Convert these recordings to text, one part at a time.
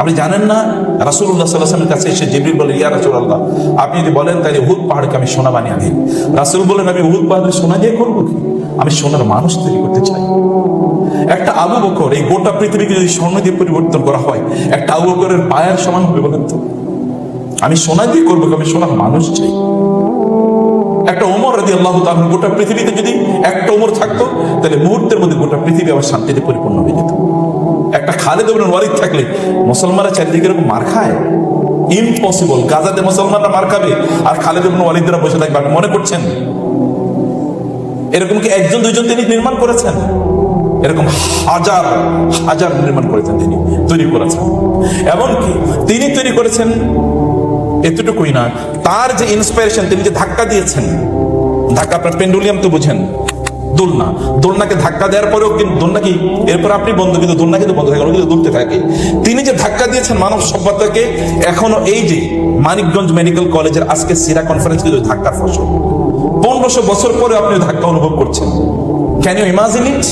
আপনি জানেন না, রাসূলুল্লাহ সাল্লাল্লাহু আলাইহি ওয়াসাল্লামের কাছে এসে জিবরিল বলে, ইয়া রাসূলুল্লাহ, আপনি যদি বলেন তাহলে উহুদ পাহাড়কে আমি সোনা বানিয়ে দিই। রাসূল বলেন, আমি উহুদ পাহাড়কে সোনা দিয়ে করবো কি? আমি সোনার মানুষ তৈরি করতে চাই। একটা আবু বকর, এই গোটা পৃথিবীকে যদি স্বর্ণ দিয়ে পরিবর্তন করা হয়, একটা আবু বকরের পায়ের সমান হবে বলেন তো? আমি সোনা দিয়ে করবো, আমি সোনার মানুষ চাই। একটা ওমর রাদিয়াল্লাহু তাআলা, গোটা পৃথিবীতে যদি একটা ওমর থাকতো, তাহলে মুহূর্তের মধ্যে গোটা পৃথিবী আবার শান্তিতে পরিপূর্ণ হয়ে যেত। একটা খালিদ ইবনে ওয়ালিদ থাকলে মুসলমানরা চারিদিকে এরকম মার খায়? ইম্পসিবল। গাজাতে মুসলমানরা মার খাবে আর খালিদ ইবনে ওয়ালিদরা বসে থাকবে। আপনি মনে করছেন এরকম কি একজন দুইজন তিনি নির্মাণ করেছেন? এরকম হাজার হাজার নির্মাণ করেছেন, তিনি তৈরি করেছেন। এমনকি তিনি তৈরি করেছেন এতটুকুই না, তার যে ইন্সপিরেশন, তিনি যে ধাক্কা দিয়েছেন, ধাক্কা, আপনার পেন্ডুলিয়াম তো বুঝেন, দোলনা, দোলনাকে ধাক্কা দেওয়ার পরেও কিন্তু দোলনা কি এরপর আপনি বন্ধ, কিন্তু দোলনা কিন্তু বন্ধ থাকে, কিন্তু দুলতে থাকে। তিনি যে ধাক্কা দিয়েছেন মানব সভ্যতাকে, এখনো এই যে মানিকগঞ্জ মেডিকেল কলেজের আজকে সিরা কনফারেন্স কিন্তু ধাক্কার ফসল। 1500 বছর পরে আপনি ধাক্কা অনুভব করছেন। Can you imagine it?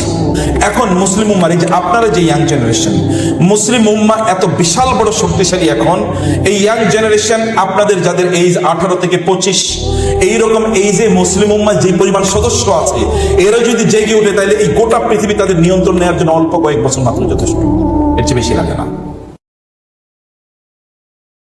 এখন মুসলিম উম্মার, এই যে আপনারা যে ইয়াং জেনারেশন, মুসলিম উম্মা এত বিশাল বড় শক্তিশালী। এখন এই ইয়াং জেনারেশন, আপনাদের যাদের এইজ 18 থেকে 25, এইরকম এই যে মুসলিম উম্মা যে পরিমাণ সদস্য আছে, এরা যদি জেগে ওঠে, তাহলে এই গোটা পৃথিবী তাদের নিয়ন্ত্রণ নেওয়ার জন্য অল্প কয়েক বছর মাত্র যথেষ্ট, এর চেয়ে বেশি লাগে না।